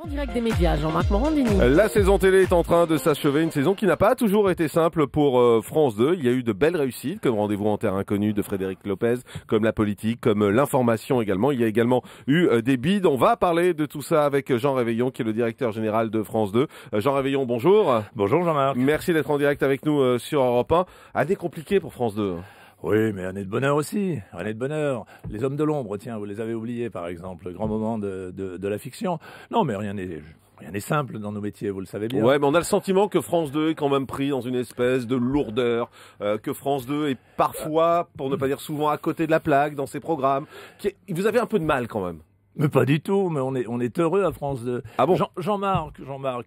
Direct des médias, Jean-Marc Morandini. La saison télé est en train de s'achever, une saison qui n'a pas toujours été simple pour France 2. Il y a eu de belles réussites, comme Rendez-vous en terre inconnue de Frédéric Lopez, comme la politique, comme l'information également. Il y a également eu des bides. On va parler de tout ça avec Jean Réveillon, qui est le directeur général de France 2. Jean Réveillon, bonjour. Bonjour Jean-Marc. Merci d'être en direct avec nous sur Europe 1. Année compliquée pour France 2. Oui, mais année de bonheur aussi, année de bonheur. Les hommes de l'ombre, tiens, vous les avez oubliés par exemple, le grand moment de la fiction. Non, mais rien n'est simple dans nos métiers, vous le savez bien. Ouais, mais on a le sentiment que France 2 est quand même pris dans une espèce de lourdeur, que France 2 est parfois, pour ne pas dire souvent, à côté de la plaque dans ses programmes. Vous avez un peu de mal quand même. Mais pas du tout, mais on est heureux à France 2. Ah bon? Jean-Marc,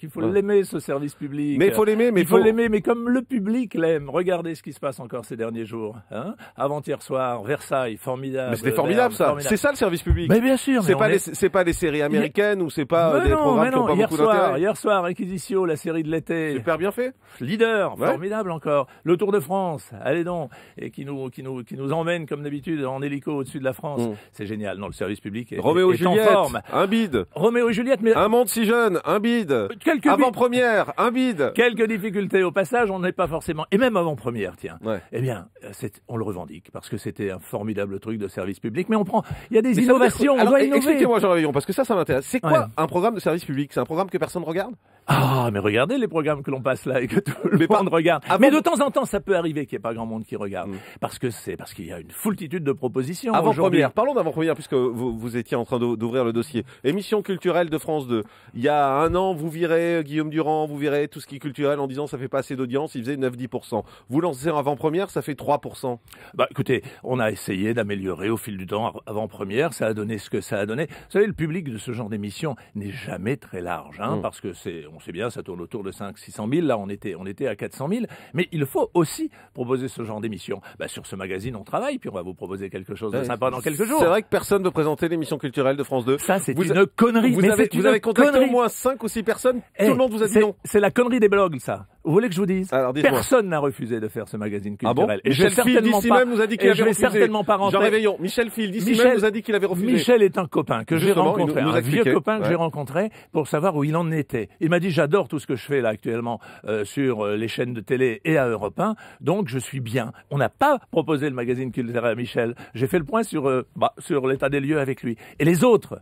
il faut l'aimer ce service public. Mais il faut l'aimer, mais il faut l'aimer, mais comme le public l'aime. Regardez ce qui se passe encore ces derniers jours. Hein, avant-hier soir, Versailles, formidable. Mais c'était formidable ça. C'est ça le service public. Mais bien sûr. C'est pas les séries américaines ou c'est pas des programmes qui n'ont pas beaucoup d'intérêt. Hier soir, Inquisitio, la série de l'été. Super bien fait. Leader, formidable encore. Le Tour de France, allez donc, et qui nous emmène comme d'habitude en hélico au-dessus de la France. C'est génial. Non, le service public est en forme. Un bide. Roméo et Juliette, mais un monde si jeune, un bide. Avant-première, un bide. Quelques difficultés au passage, on n'est pas forcément, et même avant-première, tiens. Ouais. Eh bien, on le revendique parce que c'était un formidable truc de service public, mais il y a des innovations, on doit innover. Expliquez-moi, Jean Réveillon, parce que ça m'intéresse. C'est quoi un programme de service public? C'est un programme que personne regarde? Ah, mais regardez les programmes que l'on passe là et que tout le monde regarde. Mais de temps en temps, ça peut arriver qu'il n'y ait pas grand monde qui regarde. Parce qu'il y a une foultitude de propositions. Avant-première. Parlons d'avant-première, puisque vous étiez en train d'ouvrir le dossier. Émission culturelle de France 2. Il y a un an, vous virez Guillaume Durand, vous virez tout ce qui est culturel en disant ça fait pas assez d'audience, il faisait 9-10%. Vous lancez en avant-première, ça fait 3%. Bah, écoutez, on a essayé d'améliorer au fil du temps. Avant-première, ça a donné ce que ça a donné. Vous savez, le public de ce genre d'émission n'est jamais très large, hein, parce que on sait bien, ça tourne autour de 500-600 000. Là, on était à 400 000. Mais il faut aussi proposer ce genre d'émission. Bah, sur ce magazine, on travaille, puis on va vous proposer quelque chose de sympa dans quelques jours. C'est vrai que personne ne veut présenter l'émission culturelle de France 2. Ça, c'est une connerie. Vous avez contacté au moins 5 ou 6 personnes. Tout le monde vous a dit non. C'est la connerie des blogs, ça. Vous voulez que je vous dise? Alors, personne n'a refusé de faire ce magazine culturel. Ah bon? Michel Phil d'ici même nous a dit qu'il avait refusé. Certainement pas rentrer. Jean Réveillon. Michel Phil d'ici même nous a dit qu'il avait refusé. Michel est un copain que j'ai rencontré, un vieux copain que j'ai rencontré pour savoir où il en était. Il m'a dit j'adore tout ce que je fais là actuellement sur les chaînes de télé et à Europe 1, donc je suis bien. On n'a pas proposé le magazine culturel à Michel. J'ai fait le point sur l'état des lieux avec lui. Et les autres.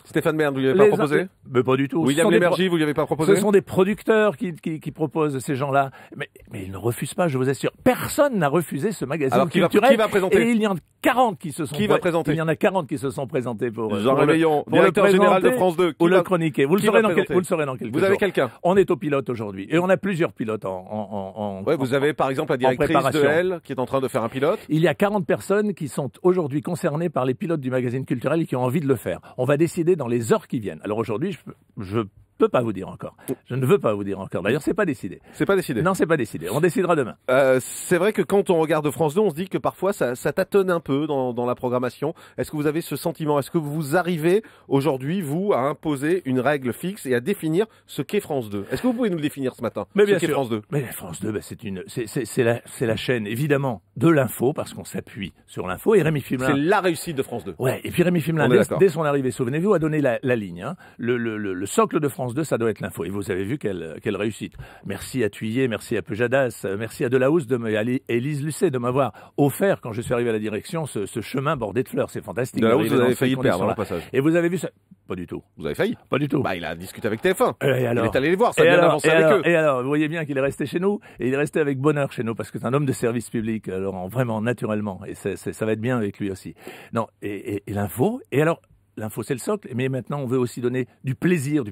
Stéphane Bern, vous lui avez pas proposé? Mais pas du tout. William Lémergie, vous lui avez pas proposé? Ce sont des producteurs qui proposent ces gens-là. Mais ils ne refusent pas, je vous assure. Personne n'a refusé ce magazine culturel. Qui va présenter? Et il y en a 40 qui se sont Qui va présenter? Il y en a 40 qui se sont présentés pour Jean Réveillon, directeur général de France 2. Ou le chroniquer. Vous le saurez dans quelques jours. Vous avez quelqu'un? On est au pilote aujourd'hui. Et on a plusieurs pilotes vous avez par exemple la directrice de Elle qui est en train de faire un pilote. Il y a 40 personnes qui sont aujourd'hui concernées par les pilotes du magazine culturel et qui ont envie de le faire. On va décider dans les heures qui viennent. Alors aujourd'hui, je peux pas vous dire encore. Je ne veux pas vous dire encore. D'ailleurs, c'est pas décidé. C'est pas décidé. Non, c'est pas décidé. On décidera demain. C'est vrai que quand on regarde France 2, on se dit que parfois ça tâtonne un peu dans la programmation. Est-ce que vous avez ce sentiment? Est-ce que vous arrivez aujourd'hui, vous, à imposer une règle fixe et à définir ce qu'est France 2? Est-ce que vous pouvez nous le définir ce matin? Mais bien sûr. France 2. Mais France 2, c'est la chaîne évidemment de l'info parce qu'on s'appuie sur l'info et Rémi Fimelin. C'est la réussite de France 2. Ouais. Et puis Rémi Fimelin, dès son arrivée, souvenez-vous, a donné la ligne. Hein. Le socle de France 2, ça doit être l'info. Et vous avez vu quelle réussite. Merci à Thuillier, merci à Pujadas, merci à Delahousse et à Élise Lucet de m'avoir offert, quand je suis arrivé à la direction, ce chemin bordé de fleurs. C'est fantastique. Delahousse, vous avez failli perdre au passage. Et vous avez vu ça? Pas du tout. Vous avez failli? Pas du tout. Bah, il a discuté avec TF1. Et alors? Il est allé les voir, ça a bien avancé avec eux. Et alors, vous voyez bien qu'il est resté chez nous, et il est resté avec bonheur chez nous, parce que c'est un homme de service public, alors vraiment, naturellement. Et ça va être bien avec lui aussi. Non, et l'info. Et alors, l'info, c'est le socle, mais maintenant, on veut aussi donner du plaisir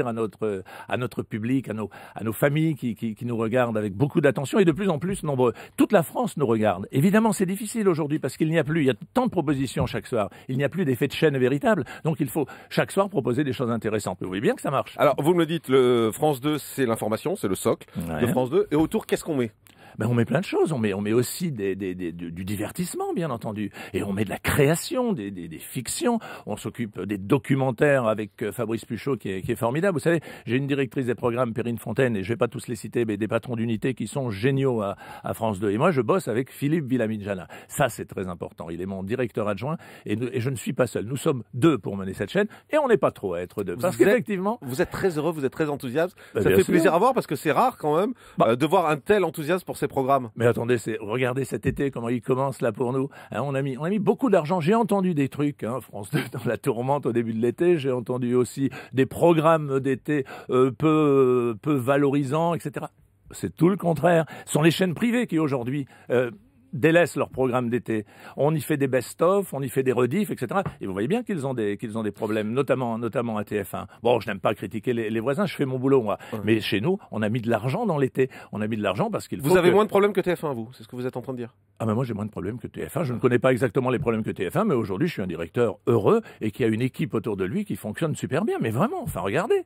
à notre public, à nos familles qui nous regardent avec beaucoup d'attention et de plus en plus nombreux. Toute la France nous regarde. Évidemment, c'est difficile aujourd'hui parce qu'il y a tant de propositions chaque soir. Il n'y a plus d'effet de chaîne véritable. Donc, il faut chaque soir proposer des choses intéressantes. Vous voyez bien que ça marche. Alors, vous me le dites, France 2, c'est l'information, c'est le socle de France 2. Et autour, qu'est-ce qu'on met? Ben on met plein de choses. On met aussi du divertissement, bien entendu. Et on met de la création, des fictions. On s'occupe des documentaires avec Fabrice Puchot qui est formidable. Vous savez, j'ai une directrice des programmes, Perrine Fontaine, et je vais pas tous les citer, mais des patrons d'unité qui sont géniaux à France 2. Et moi, je bosse avec Philippe Villamidjana. Ça, c'est très important. Il est mon directeur adjoint et je ne suis pas seul. Nous sommes 2 pour mener cette chaîne et on n'est pas trop à être 2. Parce qu'effectivement... Vous êtes très heureux, vous êtes très enthousiaste. Bah, ça fait plaisir à voir parce que c'est rare quand même de voir un tel enthousiasme pour ces programmes. Mais attendez, regardez cet été comment il commence là pour nous. Hein, on a mis beaucoup d'argent. J'ai entendu des trucs, France 2 dans la tourmente au début de l'été. J'ai entendu aussi des programmes d'été peu valorisants, etc. C'est tout le contraire. Ce sont les chaînes privées qui aujourd'hui délaissent leur programme d'été. On y fait des best-of, on y fait des rediffs, etc. Et vous voyez bien qu'ils ont des problèmes, notamment à TF1. Bon, je n'aime pas critiquer les voisins, je fais mon boulot moi. Mais chez nous, on a mis de l'argent dans l'été. On a mis de l'argent parce qu'il faut. Vous avez moins de problèmes que TF1, vous? C'est ce que vous êtes en train de dire? Ah ben moi j'ai moins de problèmes que TF1. Je ne connais pas exactement les problèmes que TF1, mais aujourd'hui je suis un directeur heureux et qui a une équipe autour de lui qui fonctionne super bien. Mais vraiment, enfin regardez.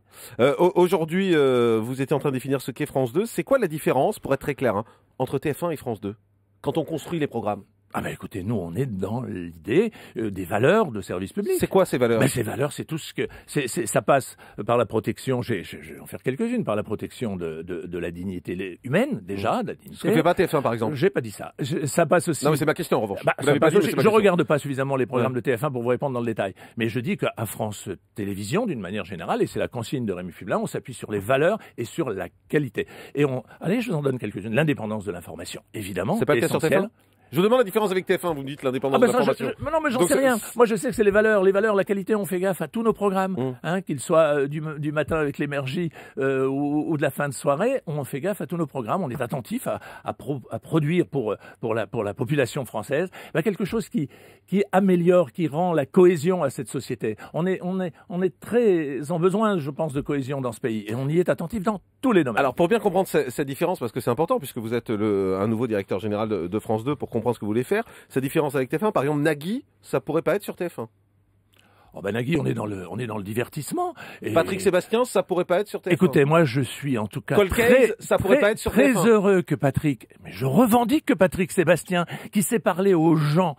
Aujourd'hui, vous étiez en train de définir ce qu'est France 2. C'est quoi la différence, pour être très clair, entre TF1 et France 2 quand on construit les programmes? Ah ben écoutez, nous on est dans l'idée des valeurs de service public. C'est quoi ces valeurs? Ben, ces valeurs, c'est tout ce que ça passe par la protection. Je vais en faire quelques-unes par la protection de la dignité humaine déjà, de la dignité. Ce que fait pas TF1 par exemple. J'ai pas dit ça. Ça passe aussi. Non mais c'est ma question en revanche. Je regarde pas suffisamment les programmes de TF1 pour vous répondre dans le détail. Mais je dis qu'à France Télévisions, d'une manière générale, et c'est la consigne de Rémi Fublin, on s'appuie sur les valeurs et sur la qualité. Et allez, je vous en donne quelques-unes. L'indépendance de l'information, évidemment. C'est pas le cas sur TF1. Je vous demande la différence avec TF1, vous me dites l'indépendance de l'information. Non, mais j'en sais rien. Moi, je sais que c'est les valeurs. Les valeurs, la qualité, on fait gaffe à tous nos programmes. Qu'ils soient du matin avec l'énergie ou de la fin de soirée, on fait gaffe à tous nos programmes. On est attentif à produire pour la population française quelque chose qui améliore, qui rend la cohésion à cette société. On est très en besoin, je pense, de cohésion dans ce pays. Et on y est attentif dans tous les domaines. Alors, pour bien comprendre cette différence, parce que c'est important, puisque vous êtes un nouveau directeur général de France 2, pour comprendre ce que vous voulez faire. Cette différence avec TF1, par exemple, Nagui, ça pourrait pas être sur TF1. Oh ben Nagui, on est dans le divertissement. Et Patrick Sébastien, ça pourrait pas être sur TF1. Écoutez, moi je suis en tout cas ça pourrait pas être sur très TF1. heureux que Patrick, mais je revendique que Patrick Sébastien, qui sait parler aux gens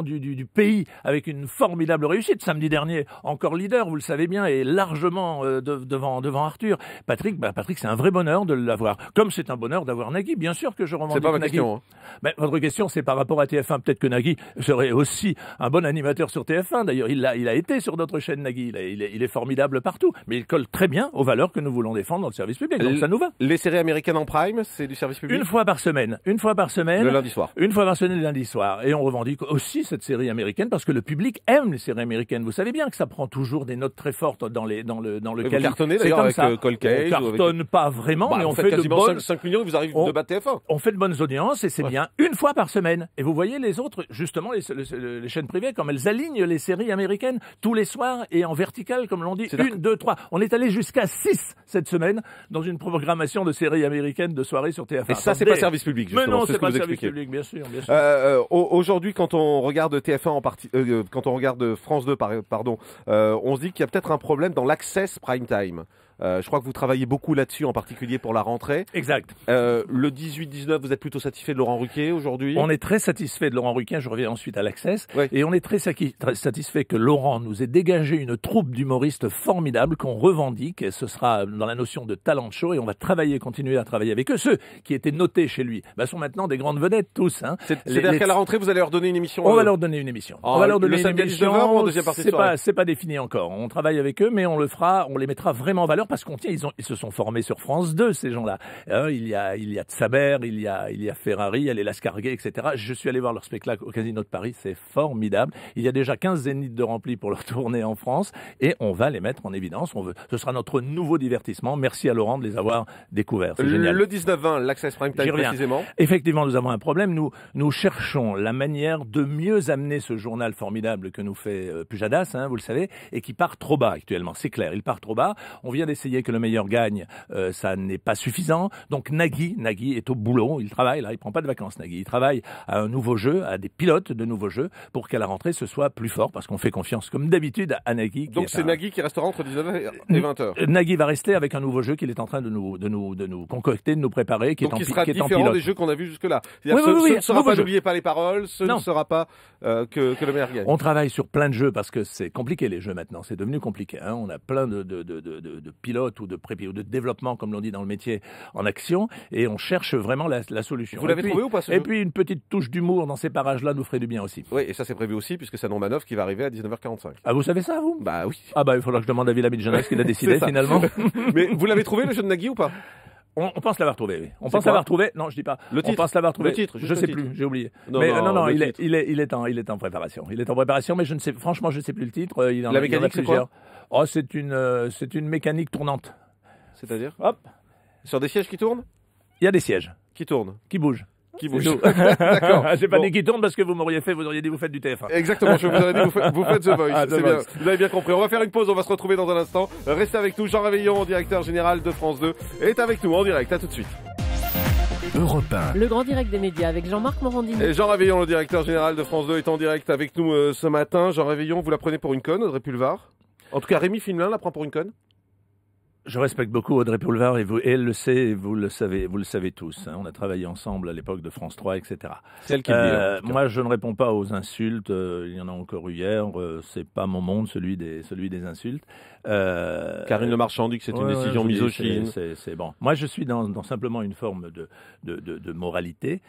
du pays avec une formidable réussite. Samedi dernier, encore leader, vous le savez bien, et largement devant Arthur. Patrick, c'est un vrai bonheur de l'avoir. Comme c'est un bonheur d'avoir Nagui, bien sûr que je revendique C'est pas ma Nagui. question. Mais votre question, c'est par rapport à TF1. Peut-être que Nagui serait aussi un bon animateur sur TF1. D'ailleurs, il a été sur d'autres chaînes, Nagui. Il est formidable partout. Mais il colle très bien aux valeurs que nous voulons défendre dans le service public. Donc ça nous va. Les séries américaines en prime, c'est du service public? Une fois par semaine. Le lundi soir. Une fois par semaine, le lundi soir. Et on revendique aussi cette série américaine parce que le public aime les séries américaines. Vous savez bien que ça prend toujours des notes très fortes dans le Vous cartonnez d'ailleurs avec Cold Case. On cartonne pas vraiment, mais on fait de bonnes... 5 millions, vous arrivez de battre TF1. On fait de bonnes audiences et c'est bien une fois par semaine. Et vous voyez les autres, justement, les chaînes privées, comme elles alignent les séries américaines tous les soirs et en verticale, comme l'on dit. 1, 2, 3. On est allé jusqu'à 6 cette semaine dans une programmation de séries américaines de soirée sur TF1. Et ça, c'est pas service public, justement. Mais non, c'est pas service public, bien sûr. Aujourd'hui, quand on regarde TF1 en partie, quand on regarde France 2, pardon, on se dit qu'il y a peut-être un problème dans l'access prime time. Je crois que vous travaillez beaucoup là-dessus, en particulier pour la rentrée. Exact. Le 18-19, vous êtes plutôt satisfait de Laurent Ruquier aujourd'hui? On est très satisfait de Laurent Ruquier, je reviens ensuite à l'Access. Oui. Et on est très satisfait que Laurent nous ait dégagé une troupe d'humoristes formidables qu'on revendique. Et ce sera dans la notion de talent show et on va continuer à travailler avec eux. Ceux qui étaient notés chez lui sont maintenant des grandes vedettes tous. C'est-à-dire qu'à la rentrée, vous allez leur donner une émission? On va leur donner une émission. On va leur donner le une samedi émission. 19h ou en deuxième partie de soirée? C'est pas défini encore. On travaille avec eux, mais on les mettra vraiment en valeur parce qu'on tient, ils se sont formés sur France 2, ces gens-là. Il y a Tsaber, il y a Ferrari, il y a les Lascarguet, etc. Je suis allé voir leur spectacle au Casino de Paris, c'est formidable. Il y a déjà 15 zéniths de remplis pour leur tournée en France et on va les mettre en évidence. Ce sera notre nouveau divertissement. Merci à Laurent de les avoir découverts. C'est génial. Le 19-20, l'Access Prime Time précisément. Effectivement, nous avons un problème. Nous cherchons la manière de mieux amener ce journal formidable que nous fait Pujadas, vous le savez, et qui part trop bas actuellement. C'est clair, il part trop bas. On vient essayer que le meilleur gagne, ça n'est pas suffisant. Donc Nagui est au boulot, il travaille là, il prend pas de vacances Nagui, il travaille à un nouveau jeu, à des pilotes de nouveaux jeux pour qu'à la rentrée ce soit plus fort parce qu'on fait confiance comme d'habitude à Nagui. Donc c'est Nagui qui restera entre 19h et 20h. Nagui va rester avec un nouveau jeu qu'il est en train de nous concocter, de nous préparer, qui Donc est il sera différent des jeux qu'on a vus jusque-là. Oui, Ce ne sera pas jeu. n'oubliez pas les paroles, ce ne sera pas que le meilleur gagne. On travaille sur plein de jeux parce que c'est compliqué les jeux maintenant, c'est devenu compliqué. Hein. On a plein de pilotes ou de développement, comme l'on dit dans le métier, en action et on cherche vraiment la solution. Vous l'avez trouvé ou pas ce jeu ? Et puis une petite touche d'humour dans ces parages-là nous ferait du bien aussi. Oui, et ça c'est prévu aussi puisque c'est Normanov qui va arriver à 19h45. Ah, vous savez ça, vous ? Bah oui. Ah bah il faudra que je demande à Villamy de Jeunesse qu'il a décidé finalement. Mais vous l'avez trouvé le jeu de Nagui ou pas ? On pense l'avoir trouvé, oui. On C'est pense quoi l'avoir trouvé. Non, je dis pas. Le titre. On pense l'avoir trouvé. Le titre, juste je le sais titre. plus, j'ai oublié. Non, mais non, non, le il est en préparation. Il est en préparation, mais je ne sais, franchement, je ne sais plus le titre. Il en La a mécanique, c'est plusieurs. quoi ? Oh, c'est une mécanique tournante. C'est-à-dire ? Hop, Sur des sièges qui tournent ? il y a des sièges Qui tournent ? qui bougent. Qui C'est bougent. tout. D'accord. J'ai pas Bon. dit qui tournent parce que vous m'auriez dit vous faites du TF1. Exactement, je vous aurais dit, vous faites The Voice. Ah, The C'est bien. Voice. Vous avez bien compris. On va faire une pause, on va se retrouver dans un instant. Restez avec nous, Jean Réveillon, directeur général de France 2, est avec nous en direct. À tout de suite. Europe 1. Le grand direct des médias avec Jean-Marc Morandini. Et Jean Réveillon, le directeur général de France 2, est en direct avec nous ce matin. Jean Réveillon, vous la prenez pour une conne, Audrey Pulvar ? En tout cas, Rémi Fimelin la prend pour une conne ? Je respecte beaucoup Audrey Pulvar et elle le sait, et vous le savez tous. Hein. On a travaillé ensemble à l'époque de France 3, etc. C'est elle qui le dit. En tout cas. Moi, je ne réponds pas aux insultes. Il y en a encore eu hier. C'est pas mon monde, celui des insultes. Karine Le Marchand dit que c'est une décision je dis, misogyne. C'est bon. Moi, je suis dans simplement une forme de moralité,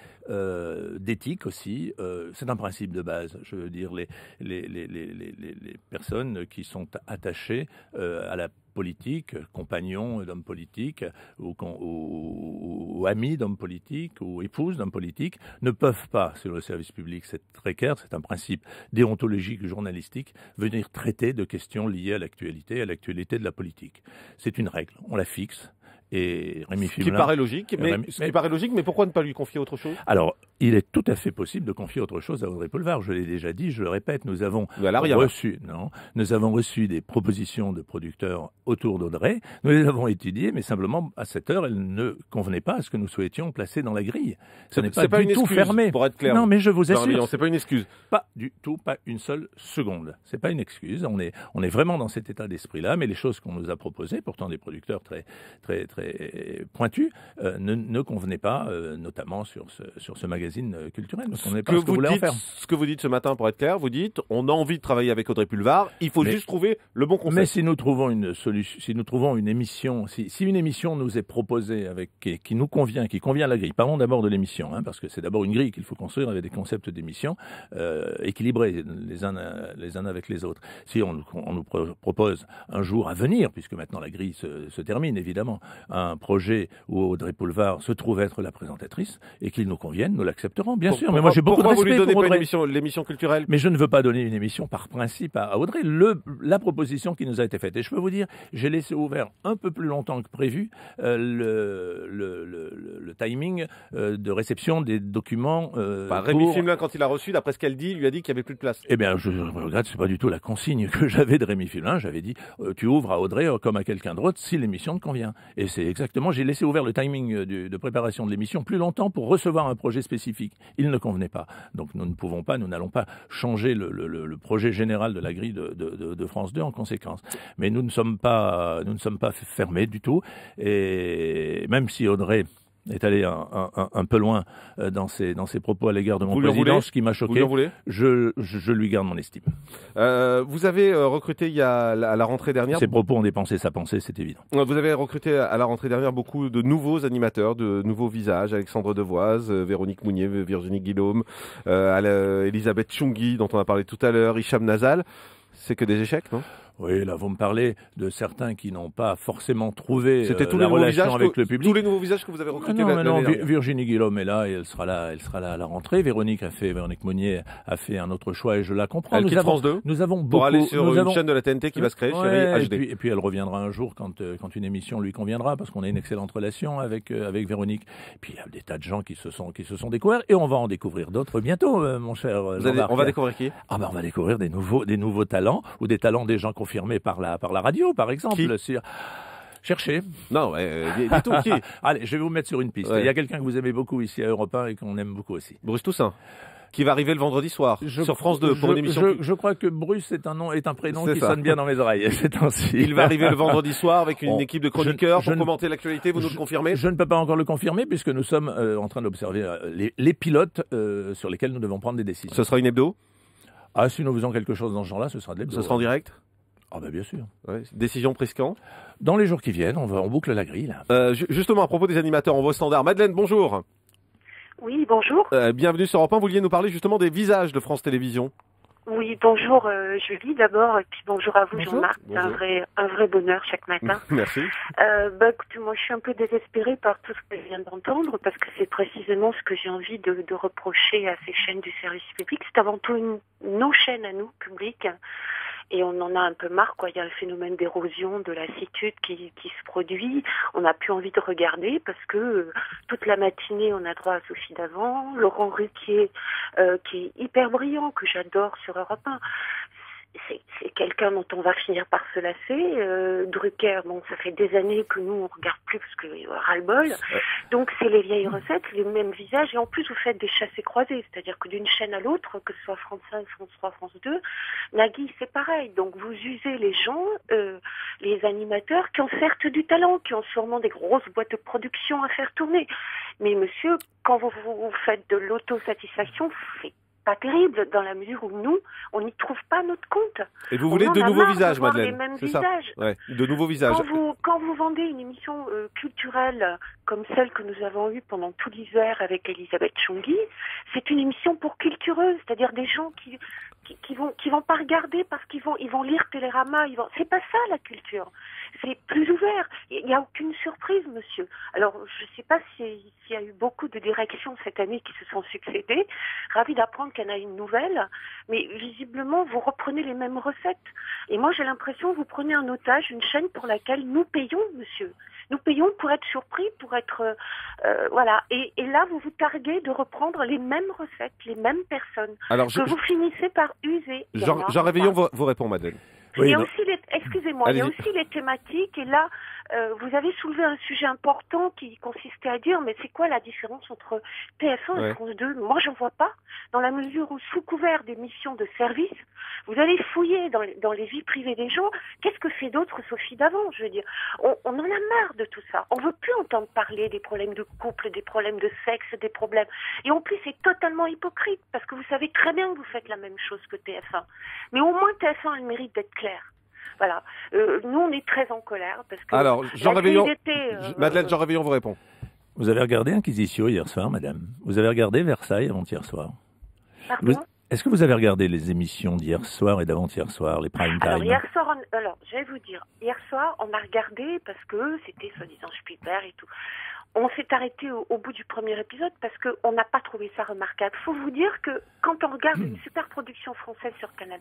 d'éthique aussi. C'est un principe de base. Je veux dire, les personnes qui sont attachées à la politique, compagnons d'hommes politiques ou amis d'hommes politiques ou épouses d'hommes politiques ne peuvent pas, sur le service public, c'est très clair, c'est un principe déontologique journalistique, venir traiter de questions liées à l'actualité de la politique. C'est une règle, on la fixe. Et Rémi Fimelin, Ce qui paraît logique, mais pourquoi ne pas lui confier autre chose ? Alors, il est tout à fait possible de confier autre chose à Audrey Pulvar. Je l'ai déjà dit, je le répète, nous avons reçu des propositions de producteurs autour d'Audrey. Nous les avons étudiées, mais simplement, à cette heure, elles ne convenaient pas à ce que nous souhaitions placer dans la grille. Ce n'est pas une du tout excuse, fermé. pour être clair. Non, mais je vous Jean assure. Réveillon, c'est pas une excuse. Pas du tout, pas une seule seconde. C'est pas une excuse. On est vraiment dans cet état d'esprit-là, mais les choses qu'on nous a proposées, pourtant des producteurs très pointus, ne convenaient pas, notamment sur ce magazine culturel. Ne convenaient pas à ce que vous voulez en faire. Ce que vous dites ce matin, pour être clair, vous dites, on a envie de travailler avec Audrey Pulvar, il faut juste trouver le bon concept. Mais si nous trouvons une solution, si nous trouvons une émission, si une émission nous est proposée qui nous convient, qui convient à la grille, parlons d'abord de l'émission, hein, parce que c'est d'abord une grille qu'il faut construire avec des concepts d'émission équilibrés les uns avec les autres. Si on nous propose un jour à venir, puisque maintenant la grille se termine évidemment, un projet où Audrey Pulvar se trouve être la présentatrice et qu'il nous convienne, nous l'accepterons, bien sûr. Mais moi j'ai beaucoup de respect vous lui pour donnez Audrey. pas l'émission culturelle? Mais je ne veux pas donner une émission par principe à Audrey. La proposition qui nous a été faite, et je peux vous dire, j'ai laissé ouvert un peu plus longtemps que prévu le timing de réception des documents. Rémi Fimelin, quand il a reçu, d'après ce qu'elle dit, il lui a dit qu'il n'y avait plus de place. Eh bien, je regrette, c'est pas du tout la consigne que j'avais de Rémi Fimelin. J'avais dit, tu ouvres à Audrey comme à quelqu'un d'autre si l'émission te convient. Et c'est exactement, j'ai laissé ouvert le timing de préparation de l'émission plus longtemps pour recevoir un projet spécifique. Il ne convenait pas. Donc nous n'allons pas changer le projet général de la grille de France 2 en conséquence. Mais nous ne sommes pas fermés du tout. Et même si Audrey est allé un peu loin dans ses propos à l'égard de mon président, ce qui m'a choqué. Je lui garde mon estime. Vous avez recruté à la rentrée dernière... Ses propos ont dépensé sa pensée, c'est évident. Vous avez recruté à la rentrée dernière beaucoup de nouveaux animateurs, de nouveaux visages, Alexandre Devoise, Véronique Mounier, Virginie Guillaume, Elisabeth Chungui, dont on a parlé tout à l'heure, Hicham Nazal. C'est que des échecs, non ? Oui, là, vous me parlez de certains qui n'ont pas forcément trouvé la relation avec le public. Tous les nouveaux visages que vous avez recrutés Non, Virginie Guillaume est là et elle sera là à la rentrée. Véronique Mounier a fait un autre choix et je la comprends. Elle quitte France 2 nous avons pour aller sur une chaîne de la TNT qui va se créer, Chérie HD. Et puis elle reviendra un jour quand une émission lui conviendra parce qu'on a une excellente relation avec Véronique. Et puis il y a des tas de gens qui se sont découverts et on va en découvrir d'autres bientôt, mon cher Jean-Marc. On va découvrir qui ? On va découvrir des nouveaux talents ou des talents des gens confirmés par la radio, par exemple. Cherchez. Non, dis tout qui. Allez, je vais vous mettre sur une piste. Ouais. Il y a quelqu'un que vous aimez beaucoup ici à Europe 1 et qu'on aime beaucoup aussi. Bruce Toussaint, qui va arriver le vendredi soir sur France 2 pour une émission. Je crois que Bruce est un prénom C'est qui ça. sonne bien dans mes oreilles ces temps-ci. Il va arriver le vendredi soir avec une Bon, équipe de chroniqueurs je pour ne- commenter l'actualité, vous nous le confirmez? Je ne peux pas encore le confirmer puisque nous sommes en train d'observer les pilotes sur lesquels nous devons prendre des décisions. Ce sera une hebdo? Ah, si nous faisons quelque chose dans ce genre-là, ce sera de l'hebdo. Ce sera en direct? Ah bah bien sûr. Ouais. Décision prise quand? Dans les jours qui viennent, on boucle la grille là. Justement, à propos des animateurs, on voit au standard. Madeleine, bonjour. Oui, bonjour. Bienvenue sur Europe 1. Vous vouliez nous parler justement des visages de France Télévisions. Oui, bonjour Julie d'abord, et puis bonjour à vous Bonjour. Jean-Marc. C'est un vrai bonheur chaque matin. Merci. Écoutez, moi je suis un peu désespérée par tout ce que je viens d'entendre, parce que c'est précisément ce que j'ai envie de reprocher à ces chaînes du service public. C'est avant tout nos chaînes à nous, publiques. Et on en a un peu marre, quoi. Il y a un phénomène d'érosion, de lassitude qui se produit. On n'a plus envie de regarder parce que toute la matinée, on a droit à Sophie Davant, Laurent Ruquier, qui est hyper brillant, que j'adore sur Europe 1. C'est quelqu'un dont on va finir par se lasser. Drucker, bon, ça fait des années que nous, on regarde plus parce que ras-le-bol. Donc, c'est les vieilles recettes, les mêmes visages. Et en plus, vous faites des chassés-croisés. C'est-à-dire que d'une chaîne à l'autre, que ce soit France 5, France 3, France 2, Nagui, c'est pareil. Donc, vous usez les gens, les animateurs qui ont certes du talent, qui ont sûrement des grosses boîtes de production à faire tourner. Mais monsieur, quand vous faites de l'autosatisfaction, c'est pas terrible dans la mesure où nous, on n'y trouve pas notre compte. Et vous voulez de nouveaux visages, voir Madeleine? les mêmes C'est ça? visages. Ouais, de nouveaux visages. Quand vous vendez une émission culturelle comme celle que nous avons eue pendant tout l'hiver avec Elisabeth Chongui, c'est une émission pour cultureux, c'est-à-dire des gens qui vont pas regarder parce qu'ils vont lire Télérama, c'est pas ça la culture. C'est plus ouvert. Il n'y a aucune surprise, monsieur. Alors, je ne sais pas s'il y a eu beaucoup de directions cette année qui se sont succédées. Ravi d'apprendre qu'il y en a une nouvelle. Mais visiblement, vous reprenez les mêmes recettes. Et moi, j'ai l'impression que vous prenez en otage une chaîne pour laquelle nous payons, monsieur. Nous payons pour être surpris, pour être... voilà. Et là, vous vous targuez de reprendre les mêmes recettes, les mêmes personnes. Alors, vous finissez par user. Jean Réveillon vous répond, Madeleine. Oui, il y a aussi excusez-moi, il y a aussi les thématiques, et là, vous avez soulevé un sujet important qui consistait à dire, mais c'est quoi la différence entre TF1 et France 2? Moi, j'en vois pas, dans la mesure où, sous couvert des missions de service, vous allez fouiller dans les vies privées des gens. Qu'est-ce que fait d'autre Sophie Davant? Je veux dire, on en a marre de tout ça. On veut plus entendre parler des problèmes de couple, des problèmes de sexe, des problèmes. Et en plus, c'est totalement hypocrite, parce que vous savez très bien que vous faites la même chose que TF1. Mais au moins, TF1 a le mérite d'être clair. Voilà. Nous, on est très en colère parce que. Alors, Jean Réveillon, Madeleine, Jean Réveillon vous répond. Vous avez regardé Inquisitio hier soir, madame? Vous avez regardé Versailles avant-hier soir? Pardon? Est-ce que vous avez regardé les émissions d'hier soir et d'avant-hier soir, les prime time? Alors, hier soir, je vais vous dire, hier soir, on a regardé parce que c'était soi-disant Spielberg et tout. On s'est arrêté au bout du premier épisode parce qu'on n'a pas trouvé ça remarquable. Faut vous dire que quand on regarde une super production française sur Canal+,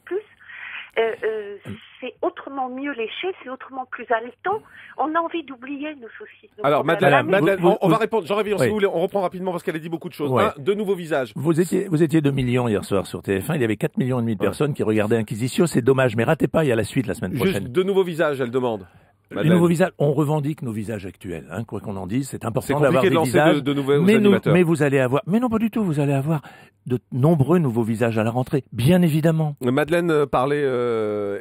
c'est autrement mieux léché, c'est autrement plus haletant. On a envie d'oublier nos soucis. Alors, Madeleine, on va répondre. Jean Réveillon, si vous voulez, on reprend rapidement parce qu'elle a dit beaucoup de choses. Ouais. De nouveaux visages. Vous étiez 2 millions hier soir sur TF1. Il y avait 4,5 millions de personnes qui regardaient Inquisitio. C'est dommage, mais ratez pas, il y a la suite la semaine prochaine. Juste de nouveaux visages, elle demande. Les nouveaux visages, on revendique nos visages actuels, hein, quoi qu'on en dise, c'est important C'est d'avoir compliqué des de lancer visages. de nouveaux animateurs. Mais vous allez avoir, mais non pas du tout, vous allez avoir de nombreux nouveaux visages à la rentrée, bien évidemment. Madeleine parlait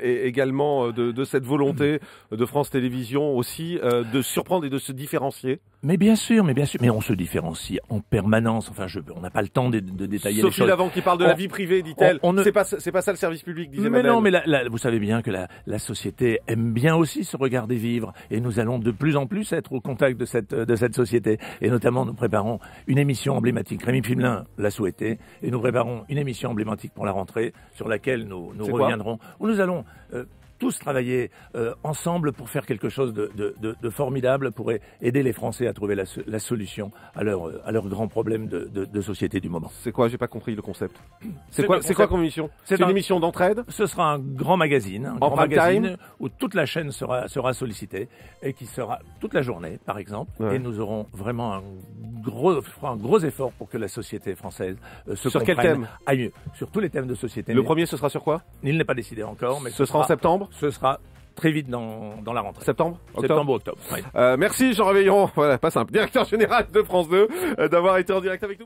également de cette volonté de France Télévisions aussi de surprendre et de se différencier. Mais bien sûr, mais on se différencie en permanence. Enfin, on n'a pas le temps de détailler les choses. Sophie Davant qui parle de la vie privée, dit-elle. C'est pas ça le service public, disait Madeleine. Non, mais vous savez bien que la société aime bien aussi se regarder vivre, et nous allons de plus en plus être au contact de cette société. Et notamment, nous préparons une émission emblématique. Rémi Fimelin l'a souhaité, et nous préparons une émission emblématique pour la rentrée, sur laquelle nous reviendrons, où nous allons tous travailler ensemble pour faire quelque chose de formidable, pour aider les Français à trouver la solution à leur grand problème de société du moment. C'est quoi? J'ai pas compris le concept. C'est quoi comme émission? C'est une émission d'entraide? Ce sera un grand magazine, où toute la chaîne sera sollicitée et qui sera toute la journée, par exemple. Ouais. Et nous aurons vraiment un gros effort pour que la société française se comprenne. Sur quel thème? Sur tous les thèmes de société. Le premier, ce sera sur quoi? Il n'est pas décidé encore, mais ce sera en septembre. Ce sera très vite dans la rentrée. Septembre, Octobre. Oui. Merci Jean Réveillon, voilà, pas simple, directeur général de France 2, d'avoir été en direct avec nous.